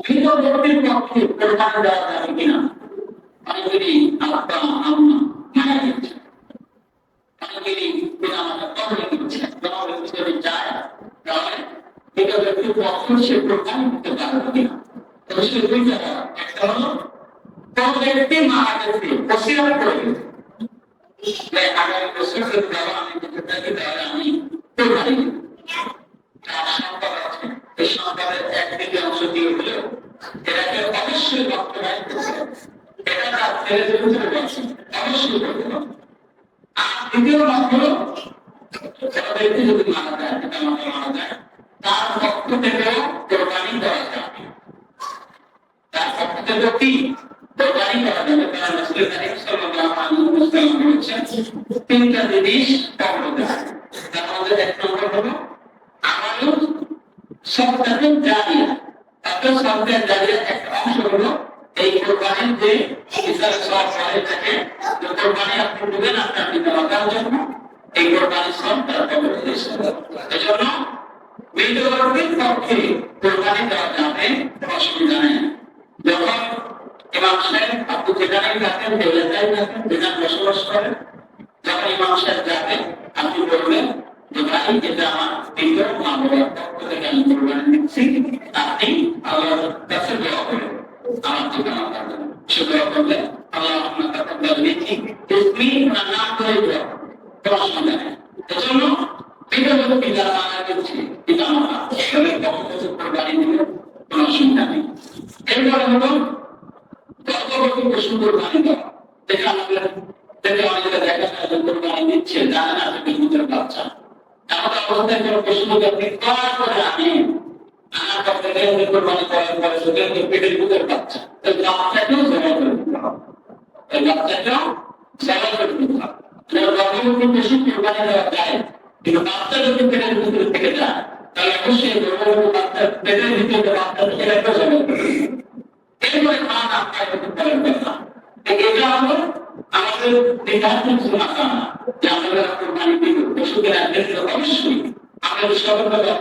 কিন্তু ব্যক্তির পক্ষে কোরবানি দেওয়া যাবে কিনা, অনেকেরই আব্বা আম্মা মারা গেছে, অনেকেরই পিতা মাতা কবরে দিচ্ছে, জমাবে যদি যায় তাহলে এটা ব্যক্তির পক্ষে সে কোরবানি দিতে পারবে কিনা। তবে সে দুই জায়গা, একটা হলো কোন ব্যক্তি মারা গেছে ওসিয়ত করে গেছে, আগামী বছর যদি বাবা আমি দিতে থাকি তাহলে আমি কোরবানি দিব, তার সন্তান আছে, এই সন্তানের একদিকে অংশ দিয়ে হলেও এটাকে অবশ্যই বাস্তবায়ন করতে হবে, এটা তার ছেলেদের ভিতরে রয়েছে, অবশ্যই করতে হবে। আর দ্বিতীয় ভাগ হলো ব্যক্তি যদি মারা যায়, পিতা মাতা মারা যায়, তার পক্ষ থেকেও কোরবানি দেওয়া যাবে, তার পক্ষ থেকেও কি কোরবানি করা যাবে। কারণ রাসূল কারীম সাল্লাল্লাহু আলাইহি ওয়াসাল্লাম বলেছেন তিনটা জিনিস কবরে আছে, তার মধ্যে এক নম্বর হলো আমানুল সদকাতুন জারিয়া, একটা সদকা জারিয়া একটা অংশ হলো এই কোরবানির যে ইসলাম সব পরে থাকে, যে কোরবানি আপনি দেবেন আপনার পিতা মাতার জন্য, এই কোরবানির সব তার কবরে এসে এজন্য মৃত ব্যক্তির পক্ষে কোরবানি দেওয়া যাবে, অসুবিধা নেই। যখন ইমাম সাহেব আপনি যেখানেই থাকেন, যে এলাকায় থাকেন, যেখানে বসবাস করেন, যখন ইমাম সাহেব যাবেন আপনি বলবেন যে ভাই এটা আমার মৃত মা বাবার পক্ষ থেকে আমি কোরবানি দিচ্ছি, আপনি আল্লাহর কাছে দোয়া করেন আমার পিতা মাতার জন্য। সে দোয়া করলে আল্লাহ আপনার তাকব্বাল মিন্নি, তুমি না নাম করে দোয়া কোনো অসুবিধা নেই। এজন্য পিতা ব্যক্তি যারা মারা গেছে, পিতা মাতা তাদের পক্ষ থেকে কোরবানি দিলে কোনো অসুবিধা নেই। এরপরে হলো গর্ভবতী পশু কোরবানি দেওয়া, দেখে আমাদের দেখে অনেকে দেখা যায় যে কোরবানি দিচ্ছে জানে না যে ভিতরে বাচ্চা, এমন অবস্থায় কোনো পশুকে আপনি ক্রয় করে আনেন, আনার পর থেকে কোরবানি করার পরে সেটা পেটের ভিতরে বাচ্চা, ওই বাচ্চাকেও জমা করে দিতে হবে, ওই বাচ্চাকেও জমা করে দিতে হবে। গর্ভবতী পশু কোরবানি দেওয়া যায়, কিন্তু বাচ্চা যদি পেটের ভিতরে থেকে যায় তাহলে অবশ্যই গর্ভবতী বাচ্চা পেটের ভিতরে বাচ্চা এটাকেও জমা করে দিতে হবে। এরপরে খান আপনার পালন করলাম, এটা হলো আমাদের নির্ধারিত সীমানা, যে আমরা কোরবানি দিব পশুকে রাখতে অবশ্যই আমাদের সতর্কতা